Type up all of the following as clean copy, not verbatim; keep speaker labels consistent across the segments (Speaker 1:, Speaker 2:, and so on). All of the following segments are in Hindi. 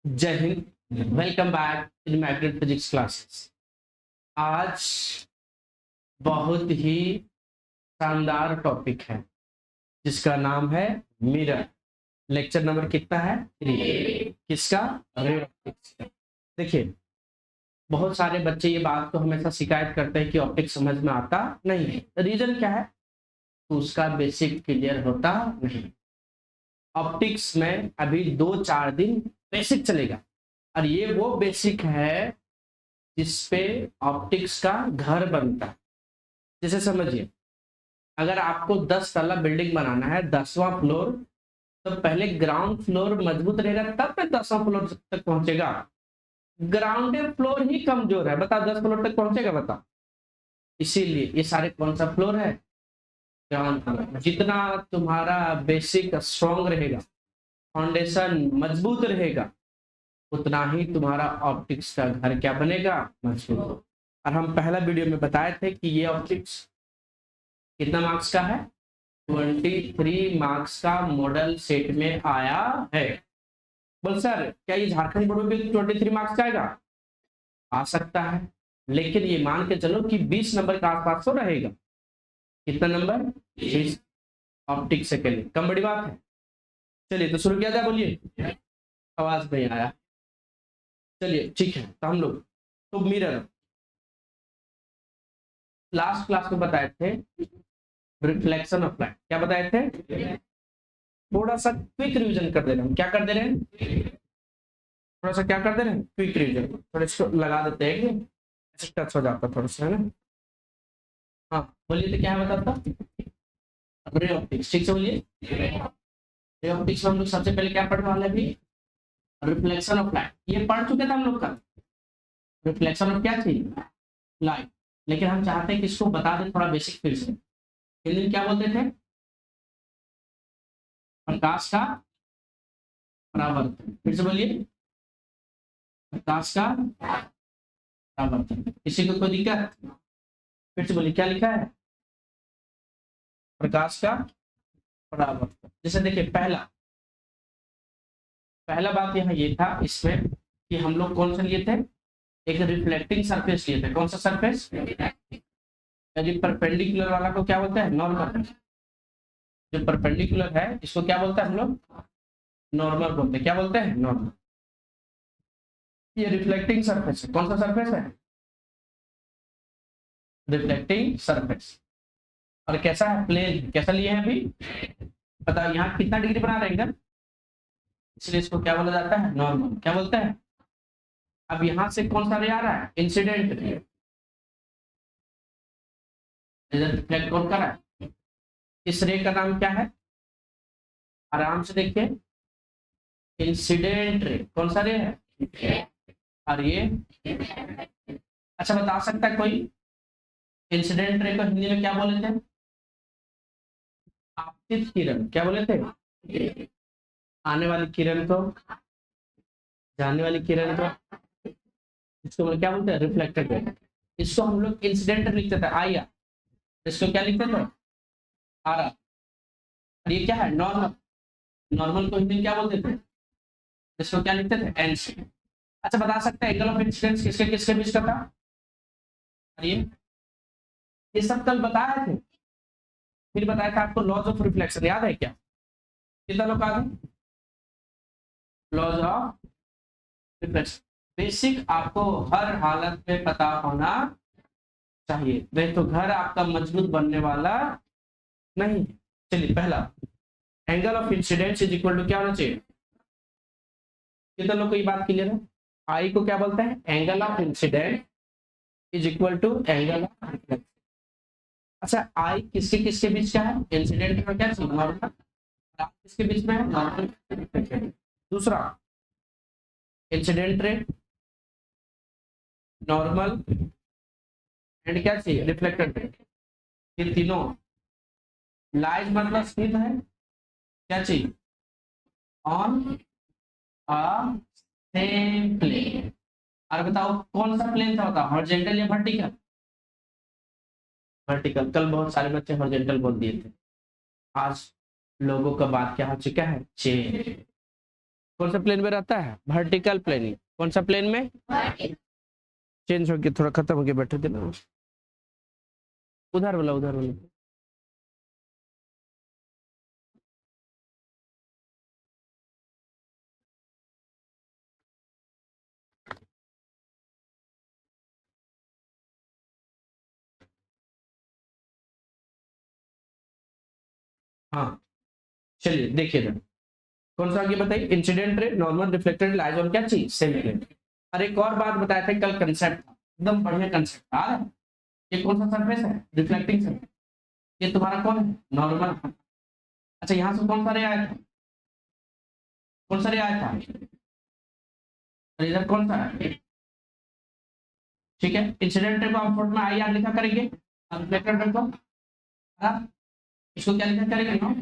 Speaker 1: जय Hind. Welcome back in magnet physics classes. आज बहुत ही शानदार टॉपिक है जिसका नाम है मिरर। लेक्चर नंबर कितना है? 3। किसका? रे ऑप्टिक्स का। देखिए, बहुत सारे बच्चे ये बात को हमेशा शिकायत करते हैं कि ऑप्टिक्स समझ में आता नहीं है। रीजन क्या है? तो उसका बेसिक क्लियर होता नहीं। ऑप्टिक्स में अभी 2-4 दिन बेसिक चलेगा और ये वो बेसिक है जिसपे ऑप्टिक्स का घर बनता है। जैसे समझिए, अगर आपको 10 तला बिल्डिंग बनाना है, 10वां फ्लोर, तो पहले ग्राउंड फ्लोर मजबूत रहेगा तब पे 10वां फ्लोर तक पहुंचेगा। ग्राउंड फ्लोर ही कमजोर है, बता 10 फ्लोर तक पहुंचेगा? बता। इसीलिए ये सारे कौन सा फ्लोर है? Ground floor. जितना तुम्हारा बेसिक स्ट्रॉन्ग रहेगा, फाउंडेशन मजबूत रहेगा, उतना ही तुम्हारा ऑप्टिक्स का घर क्या बनेगा? मजबूत। और हम पहला वीडियो में बताए थे कि ये ऑप्टिक्स कितना मार्क्स का है? 23 मार्क्स का मॉडल सेट में आया है। बोल सर, क्या ये झारखंड बोर्ड में भी 23 मार्क्स का आएगा? आ सकता है, लेकिन ये मान के चलो कि 20 नंबर का आसपास तो रहेगा। कितना नंबर? 20। ऑप्टिक्स से के लिए कम बड़ी बात है। चलिए तो शुरू किया जाए। बोलिए, आवाज नहीं आया। चलिए ठीक है, तो हम लोग तो मिरर लास्ट क्लास में बताए थे, रिफ्लेक्शन ऑफ लाइट। क्या बताए थे? थोड़ा सा क्विक रिवीजन कर दे रहे हैं। क्या कर दे रहे हैं? थोड़ा सा क्या कर दे रहे हैं? Quick revision. थोड़ा इसको लगा देते हैं कि ऐसे टच हो जाता थोड़ा सा, है ना? हाँ बोलिए, तो क्या है बताता? Ray optics. ठीक से बोलिए। रे ऑप्टिक्स में हम लोग सबसे पहले क्या पढ़ने वाले? अभी रिफ्लेक्शन ऑफ लाइट ये पढ़ चुके थे हम लोग का। रिफ्लेक्शन ऑफ क्या चीज? लाइट। लेकिन हम चाहते हैं कि इसको बता दें थोड़ा बेसिक फिर से। हिंदी क्या बोलते थे? प्रकाश का परावर्तन। फिर से बोलिए, प्रकाश का परावर्तन। किसी को कोई दिक्कत? फिर से बोलिए, क्या लिखा है? प्रकाश का परावर्तन। जैसे देखिए, पहला पहला बात यहाँ ये था इसमें कि हम लोग कौन सा लिए थे? एक रिफ्लेक्टिंग सरफेस लिए थे। कौन सा सरफेस? यदि परपेंडिकुलर वाला को क्या बोलते हैं? नॉर्मल। जो परपेंडिकुलर है इसको क्या बोलते हैं हम लोग? नॉर्मल बोलते हैं। क्या बोलते हैं? नॉर्मल। ये रिफ्लेक्टिंग सरफेस है। कौन सा सरफेस है? Reflecting surface. और कैसा है? प्लेन। कैसा लिए हैं अभी? बताओ, यहाँ कितना डिग्री बना रहे हैं? इसलिए इसको क्या बोला जाता है? नॉर्मल। क्या बोलते हैं? अब यहाँ से कौन सा रे आ रहा है? Incident ray. रिफ्लेक्ट कौन कर रहा है? इस रे का नाम क्या है? आराम से देखिए, इंसिडेंट रे। कौन सा रे है? और ये अच्छा, बता सकता है कोई इंसिडेंट रे को हिंदी में क्या बोले थे? आपतित किरण। क्या बोले थे? आने वाली किरण को, जाने वाली किरण को, इसको मतलब क्या बोलते हैं? Reflected ray. इसको हम लोग इंसिडेंट लिखते थे, आया। इसको क्या लिखते थे? आरा। और ये क्या है? नॉर्मल। नॉर्मल को हिंदी में क्या बोलते थे? इसको क्या लिखते थे? एन से। अच्छा, बता सकते हैं एंगल ऑफ इंसिडेंस किसके किसके बीच का था? और ये सब कल बताए थे। फिर बताया था आपको लॉज ऑफ रिफ्लेक्शन, याद है क्या? कितना लोग याद है? लॉज ऑफ रिफ्लेक्शन बेसिक आपको हर हालत में पता होना चाहिए, नहीं तो घर आपका मजबूत बनने वाला नहीं है। चलिए, पहला angle of incidence is equal to क्या होना चाहिए? कितने लोग को ये बात क्लियर है? आई को क्या बोलते हैं? Angle of incident is equal to angle of reflection. अच्छा, आई किसके किसके बीच का है? इंसिडेंट में क्या चीज? नॉर्मल। किसके बीच में है? नॉर्मल। दूसरा इंसिडेंट रे, नॉर्मल एंड क्या चाहिए? Reflected ray. ये तीनों लाइज मतलब स्थित है क्या चाहिए? On a same plane. और बताओ कौन सा प्लेन था? बताओ, हॉरिजॉन्टल या वर्टिकल? वर्टिकल। कल बहुत सारे बच्चे हॉरिजॉन्टल बोल दिए थे। आज लोगों का बात क्या हो चुका है? चेंज। कौन सा प्लेन में रहता है? Vertical plane. कौन सा प्लेन में? चेंज होके थोड़ा खत्म होके बैठे थे ना, उधर वाला उधर वाला। हाँ चलिए देखिए जरा, कौन सा आगे बताइए? Incident ray, normal, reflected, lies on क्या चीज? Same plane. और एक और बात बताया था कल, कंसेप्ट था एकदम बढ़िया कंसेप्ट था। ये कौन सा सरफेस है? Reflecting surface. ये तुम्हारा कौन है? नॉर्मल। अच्छा यहाँ से कौन सा रे आया था? कौन सा रे आया था? और इधर कौन सा है? ठीक है, इंसिडेंट रे को आप शॉर्ट में आई आर लिखा करेंगे, और रिफ्लेक्टेड रे को इसको क्या लिखा करेंगे? नो।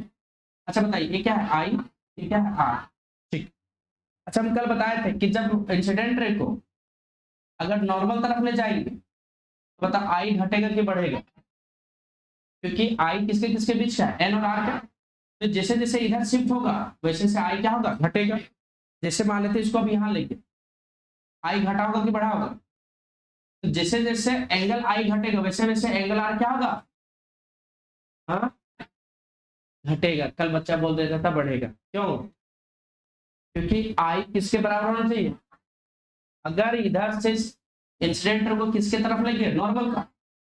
Speaker 1: अच्छा बताइए ये क्या है? आई, ये क्या है? आर। ठीक। अच्छा हम कल बताए थे कि जब इंसिडेंट रे को अगर नॉर्मल तरफ ले जाएंगे तो बता आई घटेगा कि बढ़ेगा? क्योंकि आई किसके किसके बीच का है? एन और आर का। तो जैसे जैसे इधर शिफ्ट होगा वैसे से आई क्या होगा? घटेगा। जैसे मान लेते इसको अब यहाँ लेके, आई घटा होगा कि बढ़ा होगा? तो जैसे जैसे एंगल आई घटेगा वैसे वैसे एंगल आर क्या होगा? हाँ घटेगा। कल बच्चा बोल देता था बढ़ेगा, क्यों? क्योंकि आई किसके बराबर होना चाहिए? अगर इधर से इंसिडेंट को किसके तरफ लेंगे? नॉर्मल का।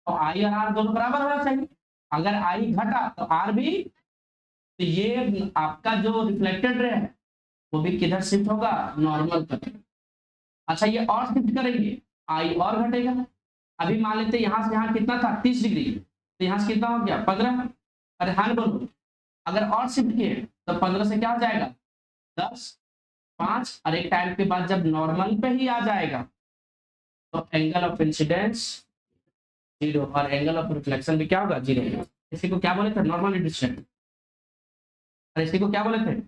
Speaker 1: और आई और आर दोनों बराबर होना चाहिए। अगर आई घटा तो आर भी, तो ये आपका जो रिफ्लेक्टेड रे है वो भी किधर शिफ्ट होगा? नॉर्मल पर। अच्छा ये और शिफ्ट करेंगे, आई और घटेगा। अभी मान लेते यहाँ से यहाँ कितना था? 30 डिग्री, तो यहाँ से कितना हो गया? 15। अरे हाँ बोलो, अगर और शिफ्ट किए तो 15 से क्या हो जाएगा? 10, 5, और एक टाइम के बाद जब नॉर्मल पे ही आ जाएगा तो एंगल ऑफ इंसिडेंस 0 और एंगल ऑफ रिफ्लेक्शन भी क्या होगा? 0। इसी को क्या बोले थे? Normal distance. और इसी को क्या बोले थे?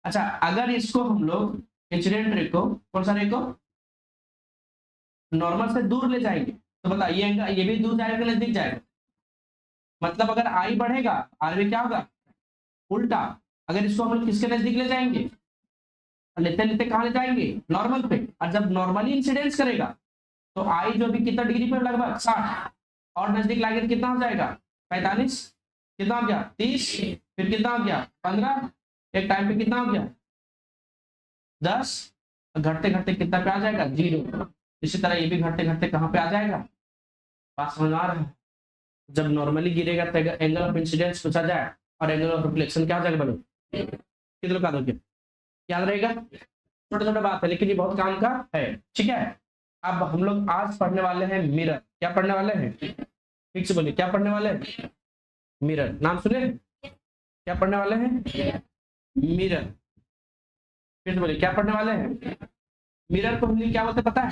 Speaker 1: अच्छा अगर इसको हम लोग इंसिडेंट रे को, कौन सा रे को, नॉर्मल से दूर ले जाएंगे तो बता ये भी दूर जाएगा, नजदीक जाएगा? मतलब अगर आई बढ़ेगा आर भी क्या होगा? उल्टा। अगर इसको हम लोग किसके नजदीक ले जाएंगे? लेते लेते कहाँ ले जाएंगे? नॉर्मल पे। और जब नॉर्मली इंसिडेंस करेगा तो आई जो भी कितना डिग्री पे? लगभग 60। और नजदीक लाएंगे तो कितना हो जाएगा? 45। कितना हो गया? 30। फिर कितना हो गया? 15। एक टाइम पे कितना हो गया? 10। घटते घटते कितना पे आ जाएगा? 0। इसी तरह ये भी घटते घटते कहाँ पे आ जाएगा? बात समझ आ रहा है? जब नॉर्मली गिरेगा तो एंगल ऑफ इंसिडेंस पूछा जाए और एंगल ऑफ रिफ्लेक्शन क्या हो जाएगा? बोलो कितने लोग दोगे? याद रहेगा? छोटा छोटा बात है लेकिन ये बहुत काम का है। ठीक है, अब हम लोग आज पढ़ने वाले हैं मिरर। क्या पढ़ने वाले हैं? ठीक से बोलिए, क्या पढ़ने वाले हैं? मिरर। नाम सुने? क्या पढ़ने वाले हैं? मिरर। फिर से बोलिए, क्या पढ़ने वाले हैं? मिरर को हिंदी क्या बोलते हैं पता है?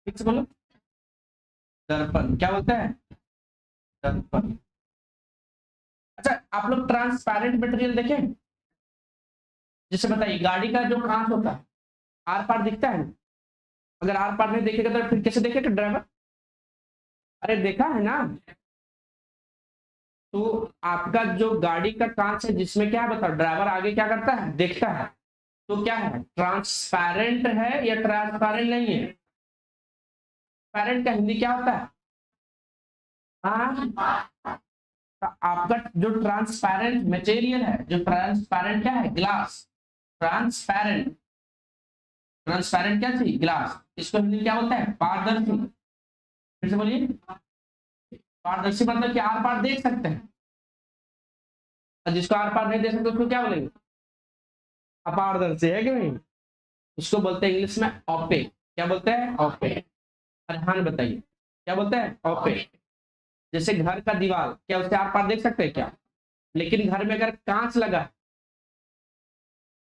Speaker 1: ठीक से बोलो। दर्पण। क्या बोलते हैं? दर्पण। अच्छा आप लोग ट्रांसपेरेंट मटेरियल देखें? जैसे बताइए गाड़ी का जो कांच होता है आर पार दिखता है? अगर आर पार नहीं देखेगा तो फिर कैसे देखेगा ड्राइवर? अरे देखा है ना? तो आपका जो गाड़ी का कांच है जिसमें क्या है बताओ, ड्राइवर आगे क्या करता है? देखता है। तो क्या है? ट्रांसपेरेंट है या ट्रांसपेरेंट नहीं है? पेरेंट का हिंदी क्या होता है? हाँ, तो आपका जो ट्रांसपेरेंट मटेरियल है, जो ट्रांसपेरेंट क्या है? ग्लास। ट्रांसपेरेंट, ट्रांसपेरेंट क्या थी? ग्लास। इसको हिंदी क्या बोलता है? पारदर्शी। फिर से बोलिए। पारदर्शी मतलब कि आर पार देख सकते हैं, और जिसको आर पार नहीं देख सकते उसको क्या बोलेंगे? अपारदर्शी, है कि नहीं? उसको बोलते हैं इंग्लिश में ऑपेक। क्या बोलते हैं? ऑपेक। अरे हाँ बताइए, क्या बोलते हैं? ऑपेक। जैसे घर का दीवार, क्या उससे आर पार देख सकते हैं क्या? लेकिन घर में अगर कांच लगा,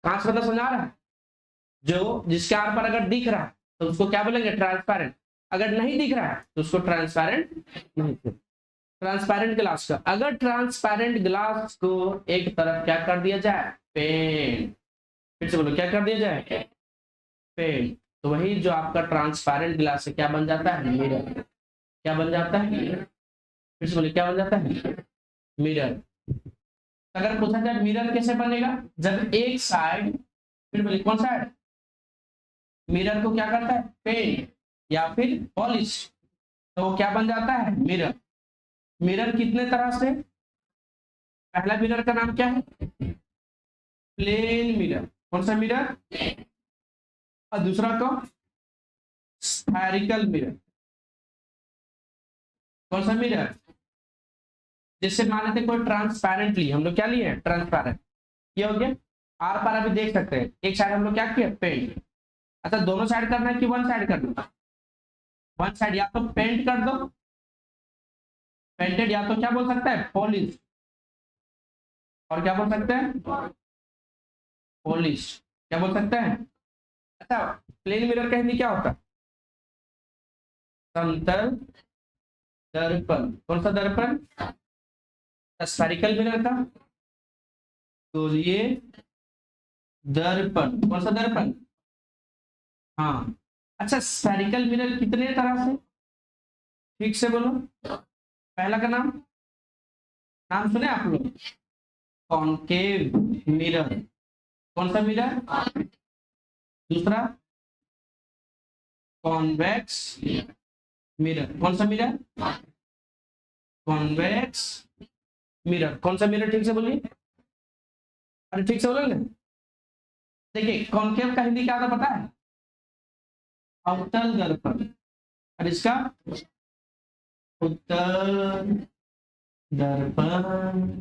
Speaker 1: कांच मतलब समझ आ रहा है? जो जिसके आर पार अगर दिख रहा है तो उसको क्या बोलेंगे? ट्रांसपेरेंट। अगर नहीं दिख रहा है तो उसको ट्रांसपेरेंट नहीं। ट्रांसपेरेंट ग्लास का, अगर ट्रांसपेरेंट ग्लास को एक तरफ क्या कर दिया जाए? पेंट। फिर से बोलो, क्या कर दिया जाए? पेंट। तो वही जो आपका ट्रांसपेरेंट ग्लास है क्या बन जाता है? मिरर। क्या बन जाता है? फिर से बोले, क्या बन जाता है? मिरर। अगर पूछा जाए मिरर कैसे बनेगा, जब एक साइड, फिर बोलिए कौन साइड, मिरर को क्या करता है, पेंट या फिर पॉलिश, तो वो क्या बन जाता है, मिरर। मिरर कितने तरह से, पहला मिरर का नाम क्या है, प्लेन मिरर, कौन सा मिरर, और दूसरा को स्फेरिकल मिरर, कौन सा मिरर, जैसे मान लेते कोई ट्रांसपेरेंटली, हम लोग क्या लिए, ट्रांसपेरेंट, ये हो गया, आर पार अभी देख सकते हैं, एक साइड हम लोग क्या किया, पेंट। अच्छा दोनों साइड करना है कि वन साइड करना है, वन साइड या तो पेंट कर दो, पेंटेड, या तो क्या बोल सकता है, पॉलिश, और क्या बोल सकते हैं, पॉलिश, क्या बोल सकते हैं। अच्छा प्लेन मिरर का हिंदी क्या होता है, समतल दर्पण, कौन सा दर्पण, स्फेरिकल मिरर का गोलीय दर्पण, कौन सा दर्पण, हाँ। अच्छा स्फेरिकल मिरर कितने तरह से, ठीक से बोलो, पहला का नाम, नाम सुने आप लोग, कॉनकेव मिरर, कौन सा मिरर, दूसरा कॉन्वेक्स मिरर, कौन सा मिरर, कॉन्वेक्स मिरर, कौन सा मिरर, ठीक से बोलिए, अरे ठीक से बोलोगे। देखिए कॉन्केव का हिंदी क्या होता पता है, अवतल दर्पण, और इसका उत्तल दर्पण,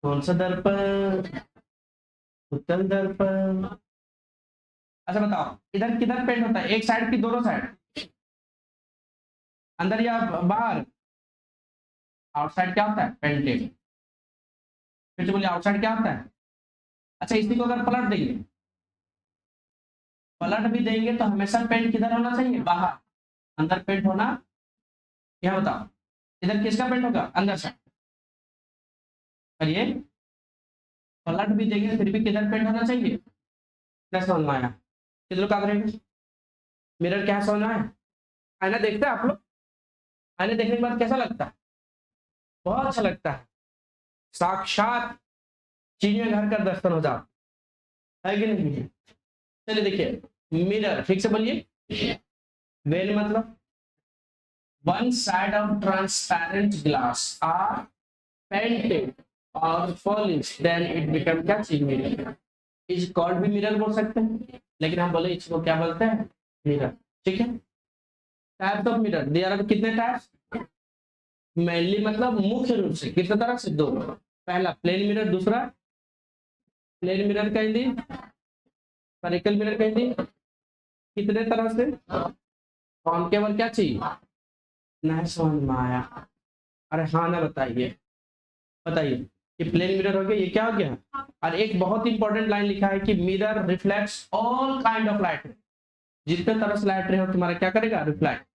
Speaker 1: कौन सा दर्पण, उत्तल दर्पण। अच्छा बताओ इधर किधर पेंट होता है, एक साइड की दोनों साइड, अंदर या बाहर, आउटसाइड क्या होता है, पेंटेड, फिर से बोलिए आउटसाइड क्या होता है। अच्छा इसी को अगर पलट देंगे, पलट भी देंगे तो हमेशा पेंट किधर होना चाहिए, बाहर, अंदर पेंट होना, क्या बताओ, इधर किसका पेंट होगा, अंदर से, और ये पलट भी देंगे फिर भी किधर पेंट होना चाहिए, क्या समझ में आया, किधर लोग करेंगे, मिरर क्या समझ में आया, आईना देखते हैं आप लोग, आईने देखने के बाद कैसा लगता है, बहुत अच्छा लगता है, साक्षात चिड़िया घर का दर्शन हो जाता है कि नहीं। चलिए देखिए मिरर, ठीक से बोलिए, वेल मतलब one side of transparent glass are painted or polished, then it become क्या चीज, मिरर, इस कॉल्ड भी मिरर बोल सकते हैं, लेकिन हम बोले इसको क्या बोलते हैं, मिरर, ठीक है। Types of mirror, there are कितने टाइप्स, मेनली मतलब मुख्य रूप से कितने तरह से, दो, पहला प्लेन मिरर, दूसरा प्लेन मिरर का हिंदी, स्फेरिकल मिरर का हिंदी, कितने तरह से, कौन केवल क्या चाहिए, नहीं समझ में आया, अरे हाँ ना बताइए, बताइए, ये प्लेन मिरर हो गया, ये क्या हो गया, और एक बहुत इंपॉर्टेंट लाइन लिखा है कि mirror reflects all kind of light, जितने तरह से लाइट रे हो तुम्हारा क्या करेगा, रिफ्लेक्ट।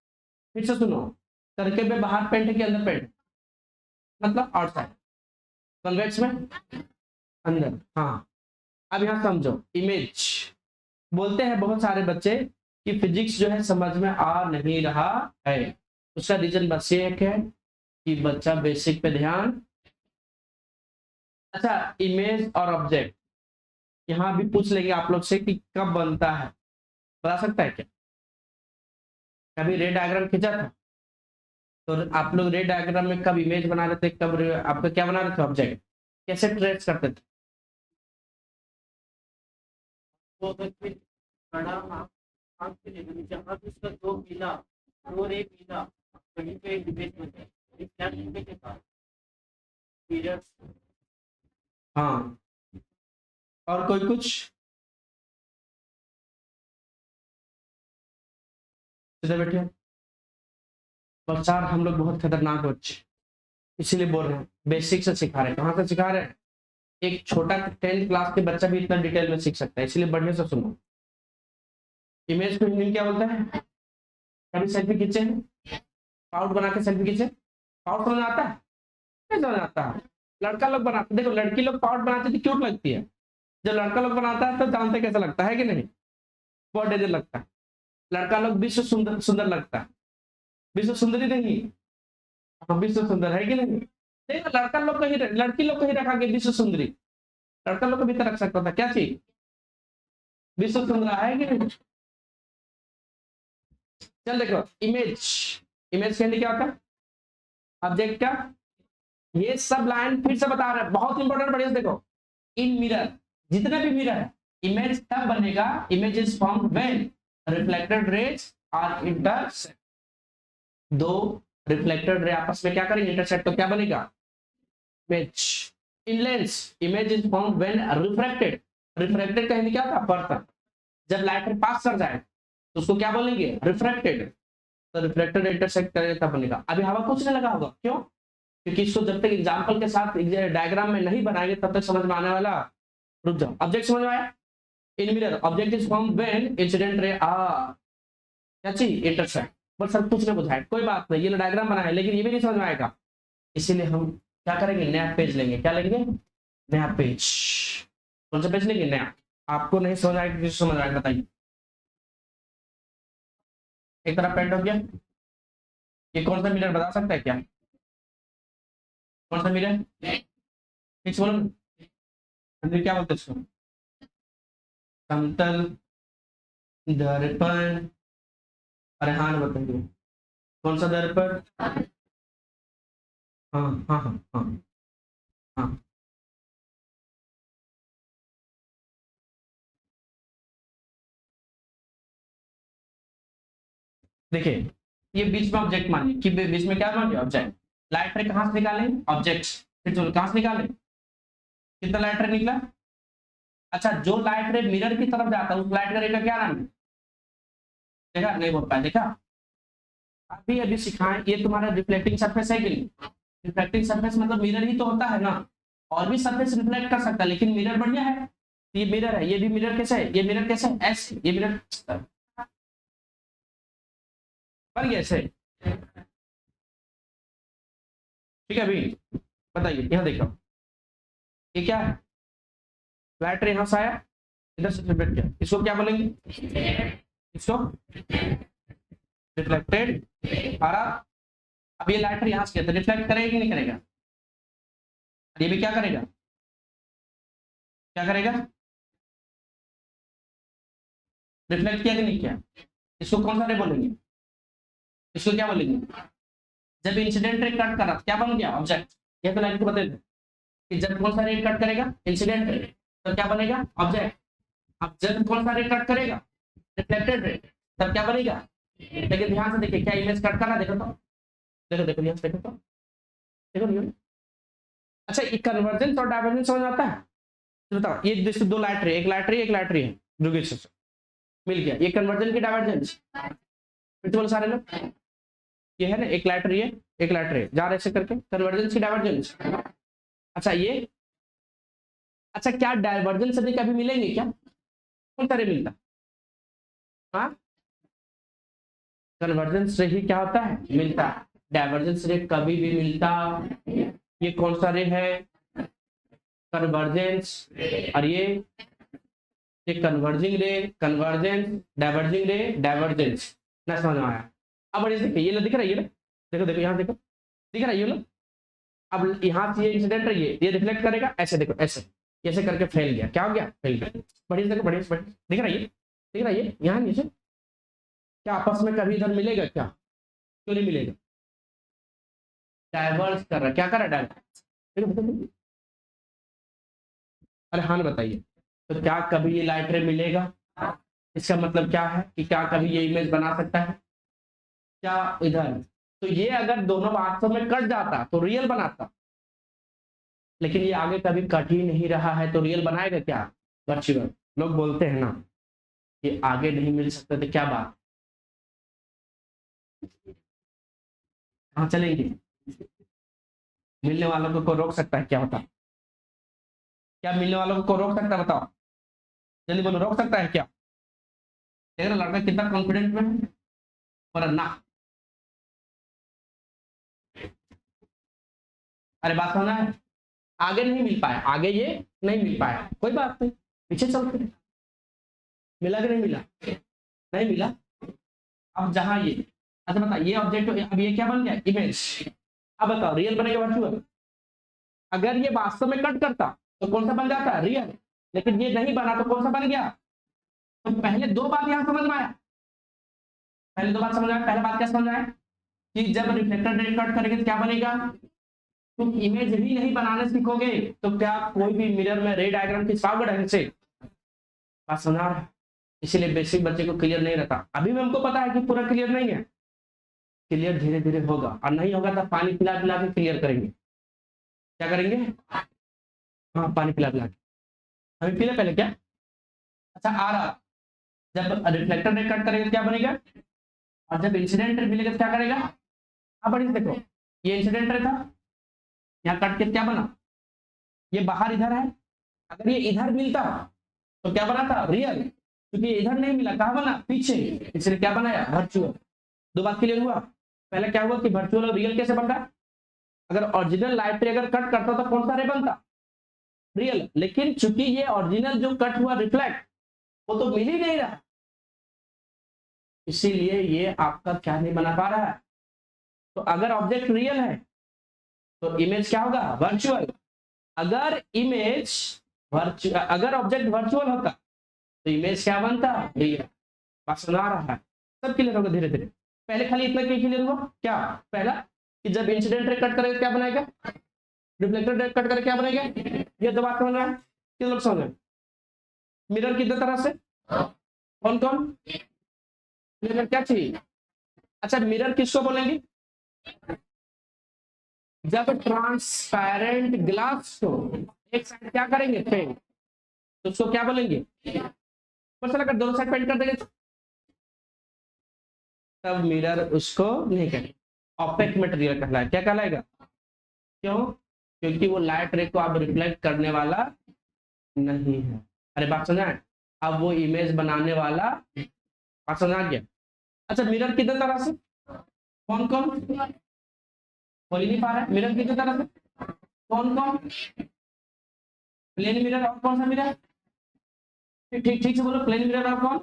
Speaker 1: फिर से सुनो, सर्कल में बाहर पेंट है कि अंदर पेंट, मतलब आउटसाइड, कन्वेक्स में अंदर, हाँ। अब यहाँ समझो, इमेज, बोलते हैं बहुत सारे बच्चे कि फिजिक्स जो है समझ में आ नहीं रहा है, उसका रीजन बस ये एक है कि बच्चा बेसिक पे ध्यान। अच्छा इमेज और ऑब्जेक्ट, यहाँ भी पूछ लेंगे आप लोग से कि कब बनता है, बता सकता है क्या, कभी रे डायग्राम खींचा था, तो आप लोग रे डायग्राम में कब इमेज बना रहे थे, कब आपका क्या बना रहे थे, ऑब्जेक्ट, कैसे ट्रेस करते थे,
Speaker 2: तो अगर फिर बड़ा आँख से लेकर जहाँ भी उसका दो मिला और एक मिला कहीं पे इमेज बन जाए, एक क्या इमेज के पास मिरर,
Speaker 1: हाँ, और कोई कुछ, इधर बैठिए, बच्चा हम लोग बहुत खतरनाक बच्चे, इसीलिए बोल रहे हैं बेसिक से सिखा रहे हैं, कहाँ से सिखा रहे हैं, एक छोटा 10th क्लास के बच्चा भी इतना डिटेल में सीख सकता है, इसलिए बढ़िया से सुनो। इमेज को हिंदी में क्या बोलता है, कभी सेल्फी खींचे, पाउट बना के सेल्फी खींचे, पाउट समझ आता है, नहीं समझ आता है, लड़का लोग बनाते, देखो लड़की लोग पाउट बनाते तो क्यूट लगती है, जब लड़का लोग बनाता है तो जानते कैसा लगता है कि नहीं, बहुत डेंजर लगता है, लड़का लोग विश्व सुंदर सुंदर लगता है, विश्व सुंदरी नहीं, हाँ विश्व सुंदर है कि नहीं, लड़का लोग को ही, लड़की लोग को ही रखा गया विश्व सुंदरी, लड़का लोग को भी तो रख सकता था, क्या चीज विश्व सुंदरा है कि नहीं? चल देखो, इमेज, इमेज कहने क्या होता है, ऑब्जेक्ट का, ये सब लाइन फिर से बता रहे हैं, बहुत इंपॉर्टेंट, बढ़िया से देखो। इन मिरर, जितने भी मिरर है, इमेज तब बनेगा, image is formed when reflected rays are intersect, दो रिफ्लेक्टेड रे आपस में क्या करेंगे, इंटरसेक्ट, तो क्या बनेगा image. In lens image is formed when refracted, refracted कहने क्या होता है, पर्सन, जब लाइट रे पास कर जाए तो उसको क्या बोलेंगे, रिफ्रैक्टेड, तो रिफ्लेक्टेड इंटरसेक्ट करे तब बनेगा। अभी हवा कुछ नहीं लगा होगा, क्यों, क्योंकि इसको जब तक एग्जांपल के साथ डायग्राम में नहीं बनाएंगे तब तक समझ में आने वाला, रुक जाओ। ऑब्जेक्ट समझ में आया, in mirror object is formed when incident ray are क्या चीज, इंटरसेक्ट, बस सब कुछ नहीं बुझाए, कोई बात नहीं, ये डायग्राम बनाया लेकिन ये भी नहीं समझ में आएगा, इसीलिए हम क्या करेंगे, नया पेज लेंगे, क्या लेंगे, नया पेज। कौन सा पेज लेंगे, नया, आपको नहीं समझ आएगा, किसी समझ आएगा बताइए। एक तरफ पेंट हो गया, ये कौन सा मिरर बता सकता है क्या, कौन सा मिरर, फिक्स बोलो, अंदर क्या बोलते हैं इसको, समतल दर्पण, अरे हाँ बताइए, कौन सा दर्पण, हाँ हाँ हाँ हाँ हाँ, देखिए ये बीच में ऑब्जेक्ट मानिए कि बीच में क्या मान लिया, ऑब्जेक्ट, लाइट रे कहाँ से निकाले, ऑब्जेक्ट, फिर चलो कहाँ से निकाले, कितना लाइट रे निकला, अच्छा जो लाइट रे मिरर की तरफ जाता है उस लाइट रे का क्या नाम है, देखा नहीं बोल पाया, देखा अभी अभी सिखाएं, ये तुम्हारा रिफ्लेक्टिंग सरफेस है कि नहीं, रिफ्लेक्टिंग सरफेस मतलब मिरर ही तो होता है ना, और भी सरफेस रिफ्लेक्ट कर सकता है, लेकिन मिरर बढ़िया है, ये मिरर है, ये भी मिरर कैसे है, ये मिरर कैसे है, ऐसे, ये मिरर बन गया ऐसे, ठीक है। अभी बताइए, यहाँ देखो ये क्या है, लाइट रे यहाँ से आया, इधर से रिफ्लेक्ट किया, इसको क्या बोलेंगे, इसको रिफ्लेक्टेड, और अब ये लाइट रे यहाँ से तो रिफ्लेक्ट करेगा कि नहीं करेगा, ये भी क्या करेगा, क्या करेगा, रिफ्लेक्ट किया कि नहीं किया, इसको कौन सा रे बोलेंगे, इसको क्या बोलेंगे, जब इंसिडेंट रे कट करा क्या बन गया, ऑब्जेक्ट, ये तो लाइन को बता दे कि जब कौन सा रे कट करेगा, इंसिडेंट रे, तो क्या बनेगा, ऑब्जेक्ट, अब जब कौन सा रे कट करेगा, रिफ्लेक्टेड रे, तब क्या बनेगा, लेकिन ध्यान से देखिए क्या इमेज कट करना, देखो तो, देखो देखो ध्यान से देखो तो, देखो देखो, अच्छा ये कन्वर्जेंस और डाइवर्जेंस समझ आता है, तो बताओ, ये जैसे दो लाइट रे, एक लाइट रे, एक लाइट रे है, जो से मिल गया, ये कन्वर्जन की डाइवर्जेंस, फिर तो बोलो सारे लोग, ये है ना, एक लाइट रे है, एक लाइट रे, जा रहे ऐसे करके, कन्वर्जेंस की डाइवर्जेंस, अच्छा ये, अच्छा क्या डाइवर्जेंस से कभी मिलेंगे क्या, कौन सा रे मिलता, हाँ कन्वर्जेंस से ही क्या होता है, मिलता है, डाइवर्जेंस रे कभी भी मिलता, ये कौन सा रे है, कन्वर्जेंस, और ये कन्वर्जिंग रे, कन्वर्जेंस, डाइवर्जिंग रे, डाइवर्जेंस, ना समझ में आया, अब बढ़िया देखिए, ये लो दिख रहा है, ये लो देखो देखो यहाँ देखो, दिख रहा है ये लो, अब यहाँ से ये इंसिडेंट है, ये रिफ्लेक्ट करेगा, ऐसे देखो ऐसे, ऐसे करके फैल गया, क्या हो गया, फैल गया, बढ़िया देखो, बढ़िया बढ़िया दिख रहा है, ये दिख रहा है, ये यहाँ नीचे, क्या आपस में कभी इधर मिलेगा क्या, क्यों नहीं मिलेगा, डाइवर्स कर रहा है, क्या कर रहा है, डाइवर्स, अरे हाँ बताइए, तो क्या कभी ये लाइट रे मिलेगा, इसका मतलब क्या है कि क्या कभी ये इमेज बना सकता है क्या, इधर, तो ये अगर दोनों वास्तव में कट जाता तो रियल बनाता, लेकिन ये आगे कभी कट ही नहीं रहा है, तो रियल बनाएगा क्या, वर्चुअल, लोग बोलते हैं ना ये आगे नहीं मिल सकते, तो क्या बात, कहाँ चलेंगे, मिलने वालों को रोक सकता है क्या, बता, क्या मिलने वालों को रोक सकता है, बताओ जल्दी बोलो, रोक सकता है क्या, देख रहे लड़का कितना कॉन्फिडेंट में है, पर ना, अरे बात होना है, आगे नहीं मिल पाया, आगे ये नहीं मिल पाया, कोई बात नहीं, पीछे चलते हैं, मिला कि नहीं मिला, नहीं मिला, अब जहां ये, अच्छा बता ये ऑब्जेक्ट, अब ये क्या बन गया, इमेज, अब बताओ रियल बनेगा वर्चुअल, अगर ये वास्तव में कट करता तो कौन सा बन जाता, रियल। लेकिन ये नहीं बना तो कौन सा बन गया। तो पहले दो बात यहां समझ में आया, पहले दो बात समझ आया। पहला बात क्या समझ आया कि जब रिफ्लेक्टर रे कट करेंगे तो क्या बनेगा। तुम इमेज ही नहीं बनाने सीखोगे तो क्या कोई भी मिरर में रे डायग्राम खिंचवाओगे ढंग से। बात समझ आ रहा है। इसीलिए बेसिक बच्चे को क्लियर नहीं रहता। अभी भी हमको पता है कि पूरा क्लियर नहीं है, क्लियर धीरे धीरे होगा, और नहीं होगा तो पानी पिला पिला के क्लियर करेंगे। क्या करेंगे, हाँ पानी पिला पिला के। अभी पीले पहले क्या, अच्छा आ रहा। जब रिफ्लेक्टर रे कट करेगा तो क्या बनेगा, और जब इंसिडेंट रे मिलेगा तो क्या करेगा। अब बढ़िया देखो, ये इंसिडेंट रे था, यहाँ कट के क्या बना, ये बाहर इधर है। अगर ये इधर मिलता तो क्या बना था, रियल। क्योंकि इधर नहीं मिला, कहाँ बना, पीछे, इसलिए क्या बनाया, वर्चुअल। दो बात क्लियर हुआ। पहले क्या हुआ कि वर्चुअल और रियल कैसे बन रहा है। अगर ओरिजिनल लाइट रे अगर कट करता तो कौन सा रे बनता, रियल। लेकिन चूंकि ये ओरिजिनल जो कट हुआ रिफ्लेक्ट, वो तो मिल ही नहीं रहा, इसीलिए ये आपका क्या नहीं बना पा रहा है। तो अगर ऑब्जेक्ट रियल है तो इमेज क्या होगा, वर्चुअल। अगर इमेज अगर ऑब्जेक्ट वर्चुअल होता तो इमेज क्या बनता, रियल। बात सुना रहा है, सब क्लियर होगा धीरे धीरे। पहले खाली इतना क्लियर हुआ क्या, पहला कि जब इंसिडेंट रे कट करेगा क्या बनाएगा, रिफ्लेक्टर रे कट करके क्या बनाएगा। ये दो बात समझ रहा है, किन लोग समझ रहे हैं। मिरर कितने तरह से, कौन कौन, मिरर क्या चाहिए। अच्छा मिरर किसको बोलेंगे, जब ट्रांसपेरेंट ग्लास को एक साइड क्या करेंगे, पेंट, तो उसको क्या बोलेंगे, पता लगा दोनों साइड पेंट कर देंगे तब मिरर उसको नहीं कहेंगे, ऑपेक मटेरियल कहलाएगा। क्या कहलाएगा, क्यों, क्योंकि वो लाइट रे को अब रिफ्लेक्ट करने वाला नहीं है। अरे बात समझा, अब वो इमेज बनाने वाला, बात समझा गया। अच्छा मिरर कितने तरह से, कौन कौन, बोल नहीं पा रहा है। मिरर कितने तरह से, कौन कौन, प्लेन मिरर और कौन सा मिरर, ठीक ठीक से बोलो, प्लेन मिरर और कौन,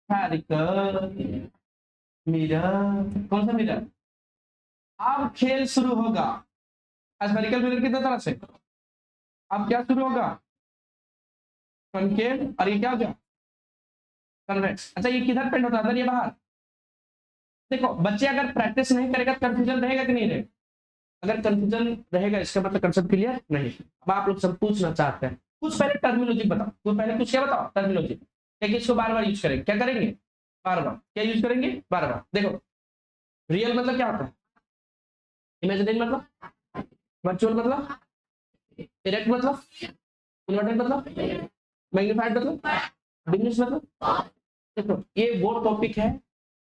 Speaker 1: स्फेरिकल मिरर, कौन सा मिरर। अब खेल शुरू होगा, स्फेरिकल मिरर कितने तरह से, अब क्या शुरू होगा, कॉनकेव, और ये क्या हो गया, कन्वेक्स। अच्छा ये किधर पेंट होता है, अंदर ये बाहर। देखो बच्चे अगर प्रैक्टिस नहीं करेगा तो कंफ्यूजन रहेगा कि नहीं रहेगा। अगर कंफ्यूजन रहेगा इसका मतलब कंसेप्ट क्लियर नहीं। अब आप लोग सब पूछना चाहते हैं, कुछ पहले टर्मिनोलॉजी बताओ, तो पहले कुछ क्या बताओ, टर्मिनोलॉजी, क्या इसको बार बार यूज करेंगे, क्या करेंगे, बार बार क्या यूज करेंगे, बार बार। देखो रियल मतलब क्या होता है, इमेजिनरी मतलब, वर्चुअल मतलब, डायरेक्ट मतलब, इन्वर्टेड मतलब, मैग्नीफाइड मतलब, डिमिनिश मतलब। देखो ये वो टॉपिक है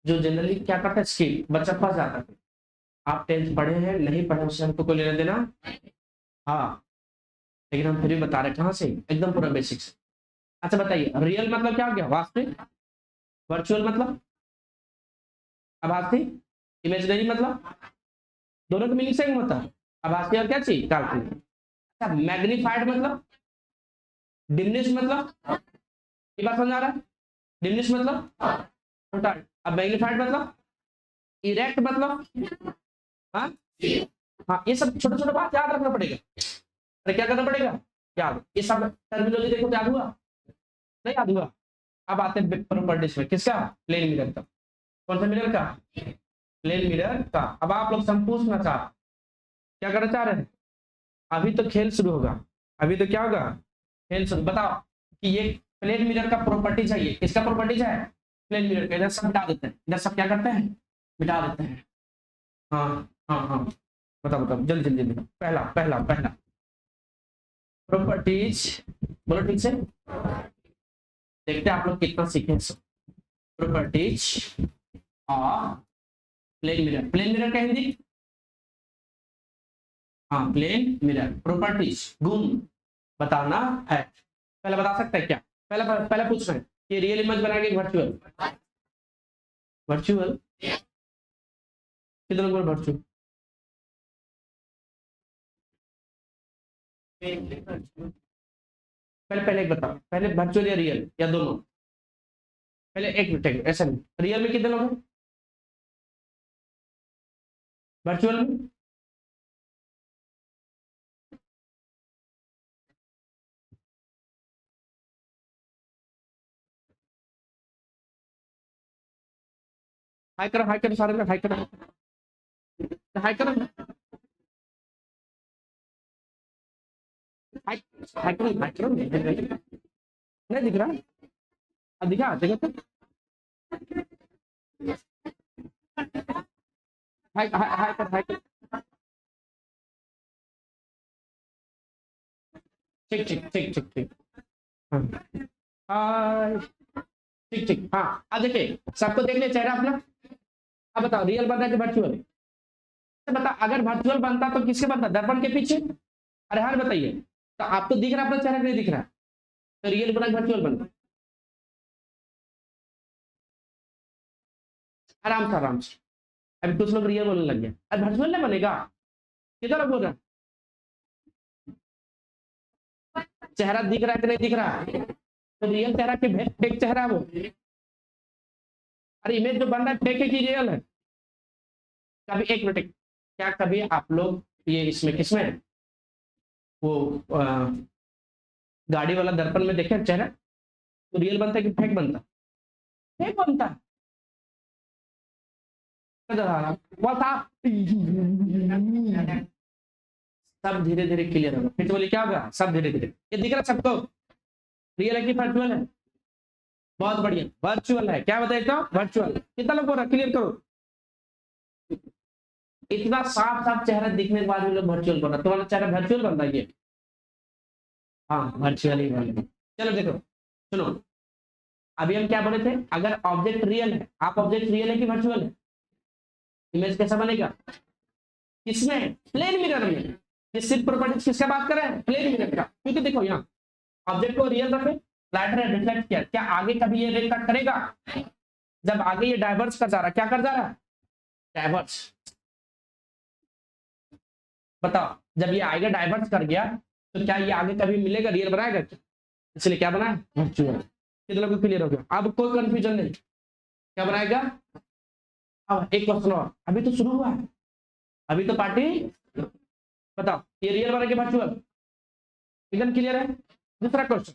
Speaker 1: जो जनरली क्या करता है, स्किल बच्चा फंस जाता है। आप 10th पढ़े हैं नहीं पढ़े उससे हमको कोई लेना देना, हाँ, लेकिन हम फिर भी बता रहे कहाँ से, एकदम पूरा बेसिक से। अच्छा बताइए रियल मतलब क्या हो गया, वास्तविक, वर्चुअल मतलब आभासी, इमेजिनरी मतलब, दोनों का मीनिंग सेम होता है, आभासी और क्या चाहिए, काल्पनिक। अच्छा मैग्नीफाइड मतलब, डिमिनिश मतलब, ये बात समझ आ रहा है, डिमिनिश मतलब छोटा, अब मैग्नीफाइड मतलब, इरेक्ट मतलब, हाँ हाँ, ये सब छोटे छोटे बात याद रखना पड़ेगा। अरे क्या करना पड़ेगा, याद, ये सब टर्मिनोलॉजी देखो याद हुआ, नहीं याद हुआ। अब आते हैं प्रॉपर्टीज में, किसका, प्लेन मिरर का, कौन सा मिरर का, प्लेन मिरर का। अब आप लोग सब पूछना चाह, क्या करना चाह रहे हैं, अभी तो खेल शुरू होगा, अभी तो क्या होगा, खेल शुरू। बताओ कि ये प्लेन मिरर का प्रॉपर्टीज है, ये किसका प्रॉपर्टीज है, प्लेन मिरर का। इधर सब मिटा देते हैं, इधर सब क्या करते हैं, मिटा देते हैं। हाँ हाँ हाँ, बताओ बताओ जल्दी जल्दी जल्दी, पहला पहला पहला प्रॉपर्टीज, बोलो ठीक से, देखते हैं आप लोग कितना सीखे। Properties of plane mirror, plane mirror का हिंदी, हाँ प्लेन मिरर, प्रॉपर्टीज गुण बताना है। पहले बता सकते हैं क्या, पहले पहले पूछ रहे हैं कि रियल इमेज बनाएंगे वर्चुअल, वर्चुअल कितने लोग वर्चुअल, पहले पहले एक बताओ, पहले वर्चुअल या रियल या दोनों, पहले एक मिनट ऐसा नहीं, रियल में कितने लोग हैं, वर्चुअल में हाई करो सारे लोग, हाई करो, हाई करो, हाई हाई करो, हाई करो, नहीं दिख रहा, अब दिखा देखो तो, हाई हाई हाई कर, हाई कर, ठीक ठीक ठीक ठीक ठीक, हाँ हाय, ठीक ठीक, हाँ अब देखिए सबको देख लिया चेहरा अपना। अब बताओ रियल बनता है कि वर्चुअल? बता, अगर वर्चुअल बनता तो किसके बनता, दर्पण के पीछे? अरे हाँ बताइए, तो आपको दिख रहा है अपना चेहरा नहीं दिख रहा, तो रियल बना वर्चुअल बना? आराम से आराम से, अभी कुछ लोग रियल बोलने लग गया, अब वर्चुअल नहीं बनेगा, किधर लोग बोल रहा चेहरा दिख रहा है कि नहीं दिख रहा, तो रियल चेहरा के फेक चेहरा है वो? अरे इमेज जो बन रहा है फेक है कि रियल है? कभी एक मिनट, क्या कभी आप लोग ये इसमें किसमें वो गाड़ी वाला दर्पण में देखे चेहरा, तो रियल बनता है कि फेक बनता? फेक बनता है। बस आप सब धीरे धीरे क्लियर होगा, फिर बोले क्या होगा, सब धीरे धीरे, ये दिख रहा सबको रियल है कि वर्चुअल है? बहुत बढ़िया, वर्चुअल है, क्या बताए तो वर्चुअल। कितना लोग बोल रहा, क्लियर करो, इतना साफ साफ चेहरा दिखने के बाद भी लोग वर्चुअल बन रहा, तुम्हारा चेहरा वर्चुअल बन रहा है ये? हाँ वर्चुअल ही बन रहा। चलो देखो सुनो, अभी हम क्या बोले थे, अगर ऑब्जेक्ट रियल है, आप ऑब्जेक्ट रियल है कि वर्चुअल है, इमेज कैसा बनेगा? किसमें, प्लेन मिरर में। किस प्रॉपर्टी किसका बात कर रहे हैं, प्लेन मिरर का, क्योंकि देखो यहाँ ऑब्जेक्ट को रियल रखे, लाइट रे रिफ्लेक्ट किया, क्या आगे कभी ये रिफ्लेक्ट करेगा? जब आगे ये डाइवर्स कर जा रहा, क्या कर जा रहा है, डाइवर्स। बताओ जब ये आगे डाइवर्स कर गया तो क्या ये आगे कभी मिलेगा, रियल बनाएगा क्या? इसलिए क्या बना है, वर्चुअल। कितने को क्लियर हो गया, अब कोई कंफ्यूजन नहीं, क्या बनाएगा? अब एक क्वेश्चन और, अभी तो शुरू हुआ है, अभी तो पार्टी, बताओ ये रियल बनेगा वर्चुअल? एकदम क्लियर है। दूसरा क्वेश्चन,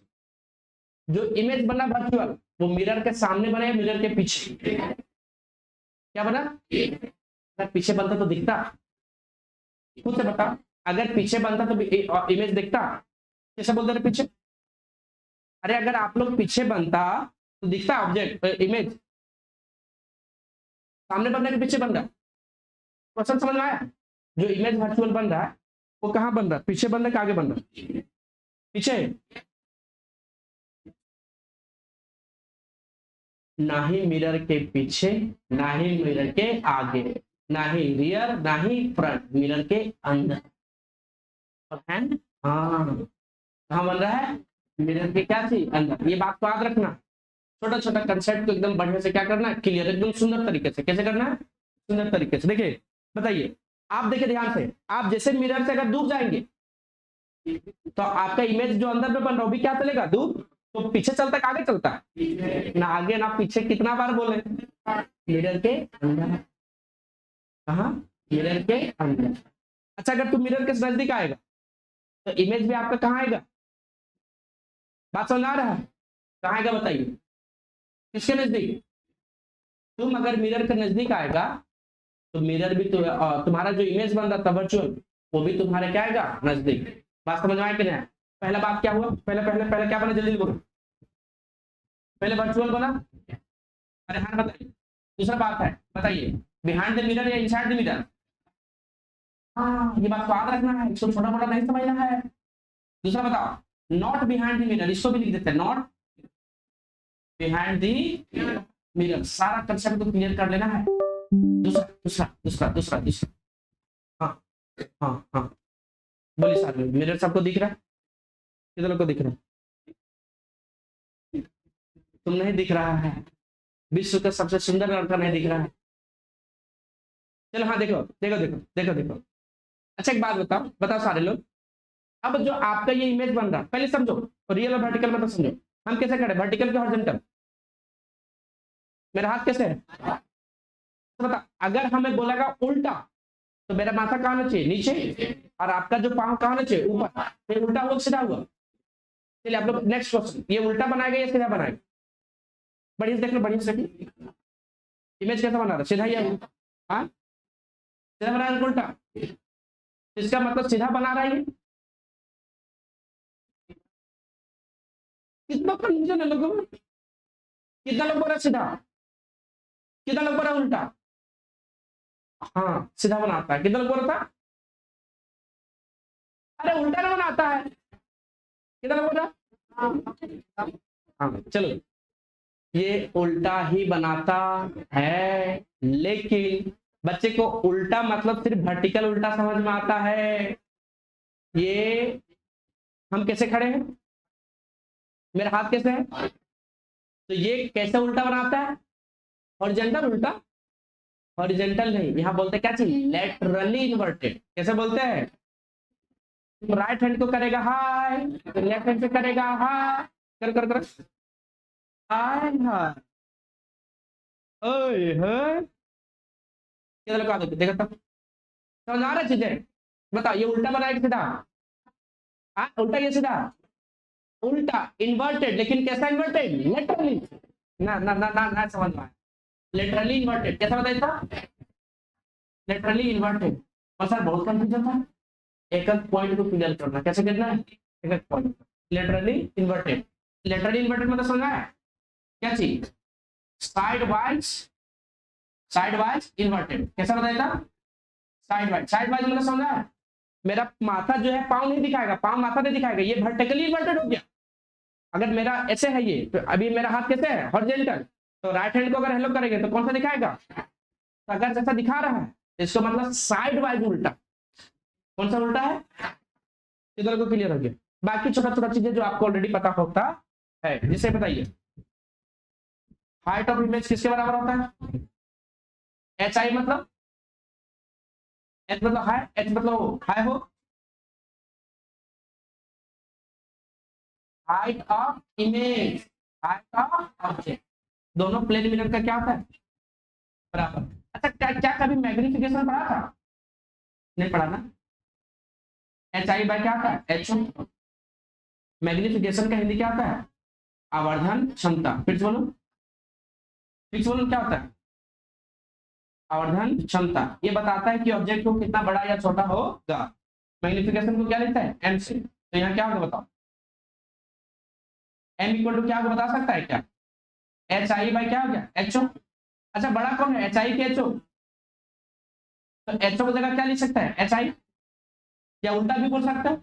Speaker 1: जो इमेज बना वर्चुअल वो मिरर के सामने बने या मिरर के पीछे? क्या बना, अगर पीछे बनता तो दिखता, खुद से बता, अगर पीछे बनता तो इमेज दिखता? कैसे बोलते रहे पीछे? अरे अगर आप लोग पीछे बनता तो दिखता ऑब्जेक्ट इमेज, सामने बनने के पीछे बन रहा, क्वेश्चन समझ में आया? जो इमेज वर्चुअल बन रहा है वो कहाँ बन रहा है, पीछे बन रहा है कि आगे बन रहा है? पीछे, ना ही मिरर के पीछे, ना ही मिरर के आगे, ना ही रियर ना ही फ्रंट, मिरर के अंदर और हैंड, हाँ कहाँ बन रहा है, मिरर के क्या चीज अंदर। ये बात को याद रखना, छोटा छोटा कंसेप्ट को एकदम बढ़िया से क्या करना है, क्लियर, एकदम सुंदर तरीके से। कैसे करना है, सुंदर तरीके से। देखिए बताइए, आप देखिए ध्यान से, आप जैसे मिरर से अगर दूर जाएंगे तो आपका इमेज जो अंदर में बन रहा है वो भी क्या चलेगा, दूर, तो पीछे चलता है आगे चलता है, ना आगे ना पीछे। कितना बार बोले, मिरर के अंदर, कहा, मिरर के अंदर। अच्छा अगर तू मिरर के नजदीक आएगा तो इमेज भी आपका कहाँ आएगा, बात समझ आ रहा है, कहाँ आएगा बताइए, किसके नजदीक? तुम अगर मिरर के नजदीक आएगा तो मिरर भी तुम्हारा जो इमेज बन रहा था वर्चुअल वो भी तुम्हारे क्या आएगा, नजदीक। बात समझ में आया कि नहीं? पहला बात क्या हुआ, पहले पहले पहले क्या बना, जल्दी बोलो, पहले वर्चुअल बना, अरे हाँ बताइए। दूसरा बात है, बताइए बिहाइंड द मिरर या इनसाइड द मिरर? हाँ ये बात को याद रखना है, इसको छोटा मोटा नहीं समझना है। दूसरा बताओ, नॉट बिहाइंड द मिरर, इसको भी लिख देते हैं, नॉट बिहाइंड द मिरर। सारा कंसेप्ट को क्लियर कर लेना है। दूसरा दूसरा दूसरा दूसरा दूसरा, हाँ हाँ हाँ बोलिए साथ में, मिरर सबको दिख रहा है, कितने लोग को दिख रहा है? तुम नहीं दिख रहा है, विश्व का सबसे सुंदर लड़का नहीं दिख रहा है। चलो हाँ देखो देखो देखो देखो देखो, अच्छा एक बात बताओ, बताओ सारे लोग, अब जो आपका ये इमेज बन रहा है पहले समझो, रियल और वर्टिकल मतलब समझो, हम कैसे करें, वर्टिकल के हॉरिजॉन्टल? मेरा हाथ कैसे है, तो बता, अगर हमें बोलेगा उल्टा तो मेरा माथा कहाँ होना चाहिए, नीचे, और आपका जो पाँव कहाँ होना चाहिए, ऊपर। तो उल्टा हुआ सीधा हुआ? चलिए आप लोग नेक्स्ट क्वेश्चन, ये उल्टा बनाएगा या सीधा बनाएगा, बढ़िया से देख लो, बढ़िया से। इमेज कैसा बना रहा है, सीधा या उल्टा? हाँ, सीधा बना रहा है उल्टा? इसका मतलब सीधा बना रहा है ये। कितना कंफ्यूजन है लोगों में। कितना लोग बोल रहा है सीधा, कितना लोग बोल रहा है उल्टा? हाँ, सीधा बनाता है। कितना लोग बोल रहा था अरे उल्टा ना बनाता है? कितना लोग बोल रहा? हाँ चलो, ये उल्टा ही बनाता है, लेकिन बच्चे को उल्टा मतलब सिर्फ वर्टिकल उल्टा समझ में आता है। ये हम कैसे खड़े हैं, मेरा हाथ कैसे है, तो ये कैसे उल्टा बनाता है? हॉरिजॉन्टल उल्टा, हॉरिजॉन्टल नहीं, यहाँ बोलते क्या चीज, लेटरली इन्वर्टेड। कैसे बोलते हैं? राइट हैंड को करेगा हाय, तो लेफ्ट हैंड से करेगा हाय, कर कर कर हाय हाय, ओए हाय। किधर लगा दो, देखो तब समझ आ रहा है चीजें? बताओ, ये उल्टा बनाया कि सीधा? हाँ उल्टा, ये सीधा? उल्टा इन्वर्टेड, लेकिन कैसा इन्वर्टेड, लेटरली। ना ना ना ना ना समझ में आया, लिटरली इन्वर्टेड कैसा बताया था, लिटरली इन्वर्टेड। और सर बहुत कंफ्यूजन था, एक एक पॉइंट को क्लियर करना, कैसे करना है, एक एक point. Literally inverted, literally inverted मतलब समझ आया क्या चीज, साइड वाइज इन्वर्टेड। कैसा बताया था, साइड वाइज मतलब समझ आया, मेरा माथा जो है पाँव नहीं दिखाएगा, पाँव माथा नहीं दिखाएगा, ये वर्टिकली इन्वर्टेड हो गया। अगर मेरा ऐसे है ये, तो अभी मेरा हाथ कैसे है, हॉरिजॉन्टल, तो राइट हैंड को अगर हेलो करेंगे तो कौन सा दिखाएगा, तो अगर जैसा दिखा रहा है इसको मतलब साइड वाइज उल्टा। कौन सा उल्टा है, इधर को क्लियर हो गया। बाकी छोटा छोटा चीजें जो आपको ऑलरेडी पता होता है, जिसे बताइए हाइट ऑफ इमेज किसके बराबर होता है, एच आई मतलब, एच मतलब हाई, एच मतलब हाई हो, height of image, height of object, दोनों प्लेन मिरर का क्या होता है, बराबर। अच्छा क्या क्या कभी मैग्निफिकेशन पढ़ा था, नहीं पढ़ा ना? एच आई बाय क्या होता है, एच ओ। मैग्निफिकेशन का हिंदी क्या होता है, आवर्धन क्षमता। फिर से बोलो, फिर से बोलो क्या होता है, आवर्धन क्षमता। ये बताता है कि ऑब्जेक्ट को कितना बड़ा या छोटा होगा। मैग्निफिकेशन को क्या लिखता है, एम से, तो यहाँ क्या होगा बताओ, एम इक्वल टू क्या होगा बता सकता है क्या, एच आई बाय क्या हो गया, एच ओ। अच्छा बड़ा कौन है, एच आई के एच ओ, तो एच ओ की जगह क्या लिख सकता है, एच आई, या उल्टा भी बोल सकता है,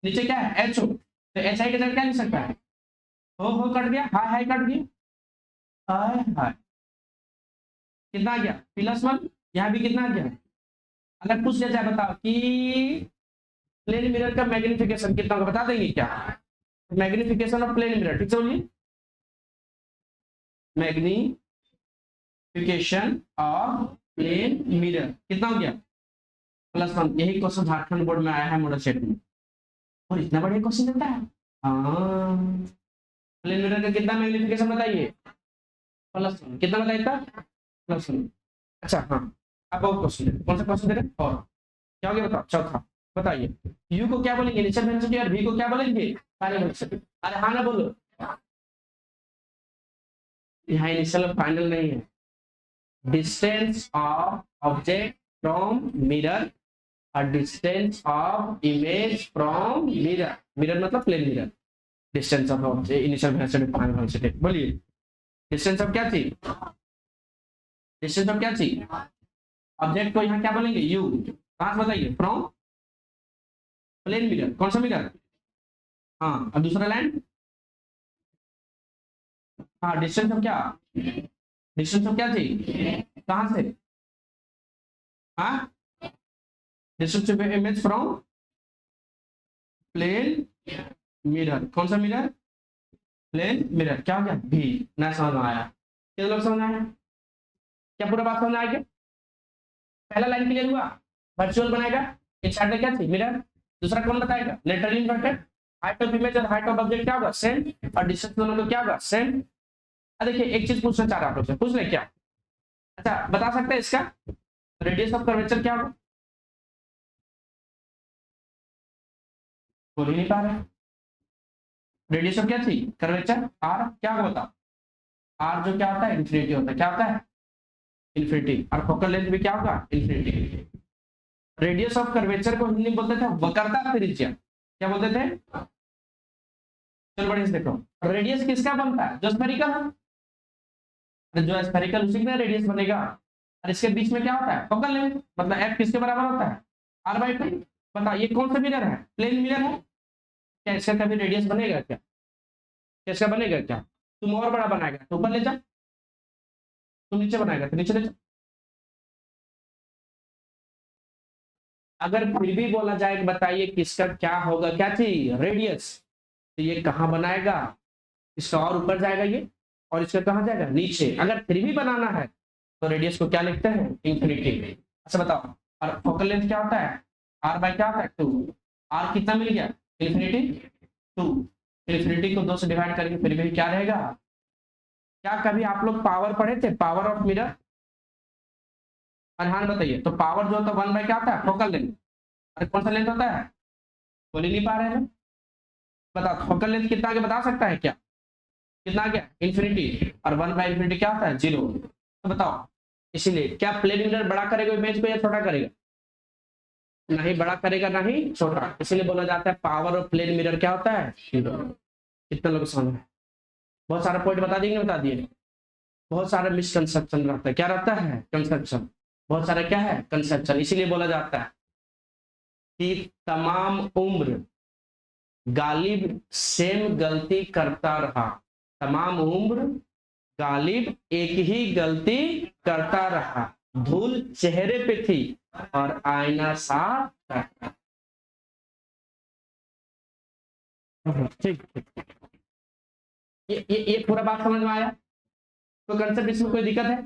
Speaker 1: नीचे क्या है एच ओ, तो एच आई की जगह क्या लिख सकता है, हो कट गया, हाई हाई कट गया, हाय हाय, कितना आ गया प्लस वन, यहाँ भी कितना आ गया। अगर पूछ लिया जाए बताओ कि प्लेन मिरर का मैग्निफिकेशन कितना होगा, बता देंगे क्या, मैग्निफिकेशन ऑफ प्लेन मिरर, ठीक से बोलिए, मैग्निफिकेशन ऑफ प्लेन मिरर कितना हो गया, प्लस वन। यही क्वेश्चन झारखंड बोर्ड में आया है मॉडल सेट में, और इतना बढ़िया क्वेश्चन देता है। हाँ, प्लेन मिरर का कितना मैग्निफिकेशन बताइए, प्लस वन। कितना बताइए था, प्लस वन। अच्छा हाँ, अब और क्वेश्चन, कौन सा क्वेश्चन दे रहे हैं, और क्या हो गया बताओ, चौथा बताइए, यू को क्या बोलेंगे, इनिशियल वेलोसिटी, और वी को क्या बोलेंगे, फाइनल वेलोसिटी। अरे हाँ ना बोलो, यहाँ इनिशियल फाइनल नहीं है, distance of object from mirror और distance of image from mirror, mirror मतलब plane mirror, distance of object, initial velocity, final velocity. बोलिए डिस्टेंस ऑफ क्या थी, डिस्टेंस ऑफ क्या थी, ऑब्जेक्ट को यहाँ क्या बोलेंगे, यू, कहाँ से बताइए, फ्रॉम प्लेन मिरर, कौन सा मिरर, हाँ, अब दूसरा लाइन, हाँ डिस्टेंस ऑफ क्या, डिस्टेंस ऑफ क्या थी, कहाँ से, हाँ distance of image from plane mirror, कौन सा मिरर, प्लेन मिरर, क्या हो गया भी, ना समझ में आया, कितने लोग समझ आया, क्या पूरा बात समझ में आ गया, पहला लाइन क्लियर हुआ, वर्चुअल बनाएगा, इनसाइड में क्या थी, मिरर, दूसरा कौन बताएगा, laterally inverted, height of image और हाइट ऑफ ऑब्जेक्ट क्या होगा, सेम, और डिस्टेंस दोनों का क्या होगा, सेम। देखिए एक चीज पूछना चाह रहा हूँ, पूछ ले क्या, अच्छा बता सकते हैं इसका रेडियस ऑफ कर्वेचर क्या होगा, बोल ही नहीं पा रहे, रेडियस ऑफ क्या थी, कर्वेचर आर क्या होगा बताओ, आर जो क्या होता है इन्फिनिटी होता है, क्या होता है इन्फिनिटी, और फोकल लेंथ भी क्या होगा इन्फिनिटी। रेडियस ऑफ कर्वेचर को हिंदी में बोलते थे वक्रता त्रिज्या, क्या बोलते थे, चलो बढ़िया से देखो, रेडियस किसका बनता है जो स्फेरिकल है, जो स्फेरिकल उसी का रेडियस बनेगा, और इसके बीच में क्या होता है फोकल लेंथ, मतलब एफ किसके बराबर होता है r/2। बताओ ये कौन सा मिरर है, प्लेन मिरर है, क्या इसका कभी रेडियस बनेगा क्या, कैसा बनेगा क्या, तुम और बड़ा बनाएगा तो ऊपर ले जा, तुम नीचे बनाएगा तो नीचे ले जा। अगर फिर भी बोला जाए कि बताइए किसका क्या होगा, क्या चीज रेडियस, तो ये कहाँ बनाएगा, इसका और ऊपर जाएगा ये, और इसका कहाँ जाएगा नीचे। अगर फिर भी बनाना है तो रेडियस को क्या लिखते हैं इंफिनिटी। अच्छा बताओ, और फोकल लेंथ क्या होता है r/, क्या होता है 2, r कितना मिल गया इंफिनिटी 2, इंफिनिटी को 2 से डिवाइड करके फिर भी क्या रहेगा। क्या कभी आप लोग पावर पढ़े थे, पावर ऑफ मिरर, हाँ बताइए, तो पावर जो होता है 1/, क्या होता है फोकल लेंथ, अरे कौन सा लेंथ होता है, बोल ही नहीं पा रहे हैं, बताओ फोकल लेंथ कितना आगे बता सकता है क्या, कितना आ गया इंफिनिटी, और 1/∞ क्या होता है 0। तो बताओ इसीलिए क्या प्लेन मिरर बड़ा करेगा इमेज को या छोटा करेगा, नहीं बड़ा करेगा नहीं छोटा, इसीलिए बोला जाता है पावर ऑफ प्लेन मिरर क्या होता है 0। कितने लोग समझ में, बहुत सारा पॉइंट बता देंगे, बता दिए, बहुत सारा मिसकंसेप्शन रहता है, क्या रहता है कंसेप्शन, बहुत सारा क्या है कंसेप्शन, इसीलिए बोला जाता है कि तमाम उम्र गालिब सेम गलती करता रहा, तमाम उम्र गालिब एक ही गलती करता रहा, धूल चेहरे पे थी और आईना साफ था। ठीक ठीक, ये पूरा बात समझ में आया, तो कंसेप्ट इसमें कोई दिक्कत है।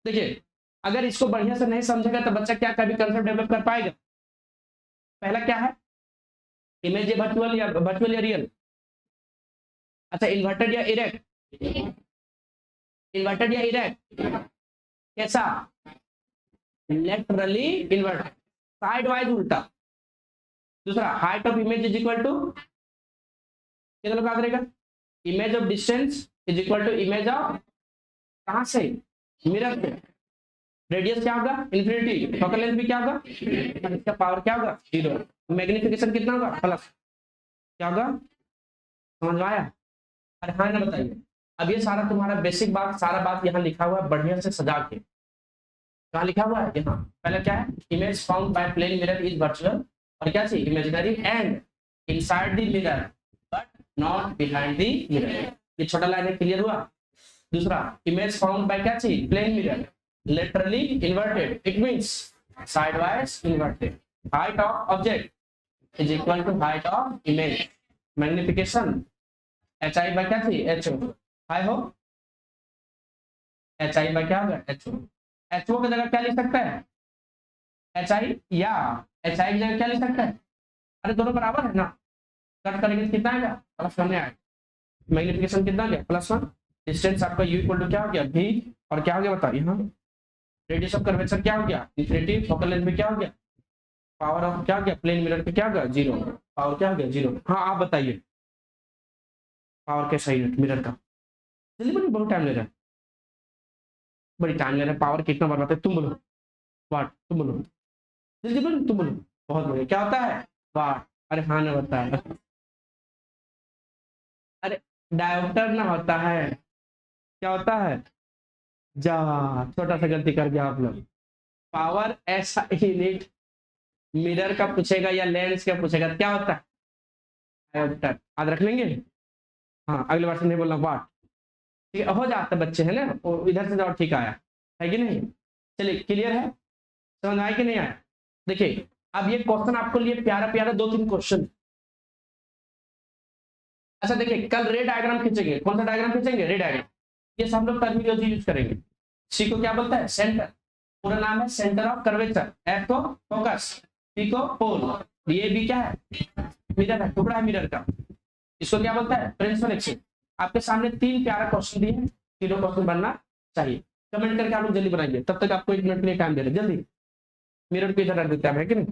Speaker 1: देखिए अगर इसको बढ़िया से नहीं समझेगा तो बच्चा क्या कभी कंसेप्ट डेवलप कर पाएगा। पहला क्या है इमेज, ये वर्चुअल या रियल, अच्छा इन्वर्टेड या इरेक्ट, इन्वर्टेड या इरेक्ट, कैसा लेटरली इन्वर्टेड, साइड वाइज उल्टा। दूसरा height of image is equal to, कितना लोग याद रहेगा, image of distance is equal to image of, कहां से मिरर से, रेडियस क्या होगा इन्फिनिटी, फोकल लेंथ भी क्या होगा, इसका पावर क्या होगा 0, मैग्निफिकेशन कितना होगा प्लस, क्या होगा, समझ में आया। अरे हाँ ना बताइए, अब ये सारा तुम्हारा बेसिक बात, सारा बात यहाँ लिखा हुआ है बढ़िया से सजा के, कहाँ लिखा हुआ है यहाँ, पहले क्या है image found by plane mirror is virtual, और क्या चाहिए imaginary and inside the mirror but not behind the mirror, ये छोटा लाइन है, क्लियर हुआ। दूसरा इमेज फाउंड बाय क्या चाहिए plane mirror laterally inverted, it means sidewise inverted, height of object is equal to height of image, magnification hi by क्या थी ho, हाई हो hi by क्या होगा ho की जगह क्या लिख सकता है hi, या hi की जगह क्या लिख सकता है, अरे दोनों बराबर है ना, कट करेंगे तो कितना आएगा +1 आएगा, मैग्निफिकेशन कितना गया +1, डिस्टेंस आपका u इक्वल टू क्या हो गया v, और क्या हो गया बताओ यहाँ रेडियस ऑफ कर्वेचर क्या हो गया इन्फिनिटी, फोकल लेंथ में क्या हो गया, पावर ऑफ क्या हो गया प्लेन मिरर पे क्या हो गया 0, पावर क्या हो गया 0। हाँ आप बताइए पावर कैसा यूनिट मिरर का, जल्दी बोलिए बहुत टाइम ले रहा है, बड़ी टाइम ले रहा है, पावर कितना बढ़ाते तुम बोलो, वाट तुम बोलो, जल्दी बोलो तुम बोलो, बहुत बढ़िया, क्या होता है वाट, अरे हाँ ना बताया, अरे डायोप्टर ना होता है, क्या होता है जा, छोटा सा गलती कर दिया आप लोग, पावर ऐसा यूनिट मिरर का पूछेगा या लेंस का पूछेगा क्या होता है डायोप्टर, याद रख लेंगे। हाँ अगली बार से नहीं बोलना वाट, ठीक है हो जाता बच्चे है ना, इधर से जाओ ठीक आया है कि नहीं, चलिए क्लियर है, समझ आया कि नहीं आया। देखिए अब ये क्वेश्चन आपको लिए प्यारा प्यारा 2-3 क्वेश्चन, अच्छा देखिए कल रे डायग्राम खींचेंगे, कौन सा डायग्राम खींचेंगे रे डायग्राम, ये सब लोग टर्मिनोलॉजी यूज करेंगे। सी को क्या बोलता है सेंटर, पूरा नाम है सेंटर ऑफ कर्वेचर, एफ को फोकस, पी को पोल, ये भी क्या है मिरर है, टुकड़ा है मिरर का, इसको क्या बोलता है प्रिंसिपल एक्सिस। आपके सामने 3 प्यारा क्वेश्चन दिए हैं, तीनों क्वेश्चन बनना चाहिए, कमेंट करके आप लोग जल्दी बनाइए, तब तक आपको 1 मिनट के लिए टाइम दे रहे जल्दी। मिरर को इधर रख देते हैं कि नहीं,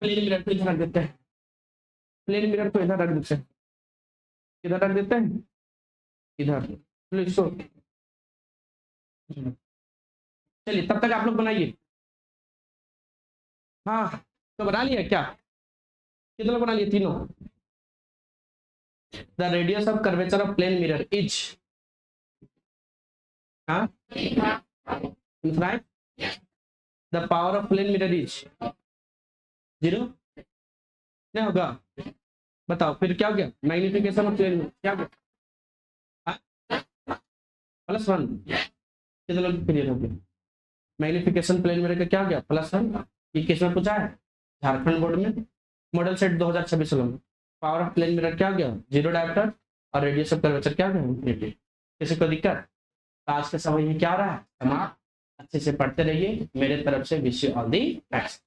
Speaker 1: प्लेन मिरर को इधर रख देते हैं, प्लेन मिरर को इधर रख देते हैं, इधर रख देते हैं इधर, इसको चलिए तब तक आप लोग बनाइए। हाँ तो बना लिया क्या, कितने लोग बना लिए? तीनों। The radius of curvature of plane mirror is infinite, the power of plane mirror is 0 क्या होगा बताओ, फिर क्या हो गया? मैग्निफिकेशन ऑफ प्लेन क्या हो गया? +1। कितने लोग क्लियर हो गए? मैग्निफिकेशन प्लेन मिरर का क्या हो गया? +1। ये किस में पूछा है? झारखंड बोर्ड में मॉडल सेट 2026 में। पावर ऑफ प्लेन मिरर क्या हो गया? 0 डायप्टर और रेडियस ऑफ कर्वेचर क्या हो गया? इनफिनिटी। किसी को दिक्कत? आज के समय में क्या रहा है समाप्त। अच्छे से पढ़ते रहिए, मेरे तरफ से wish you all the best.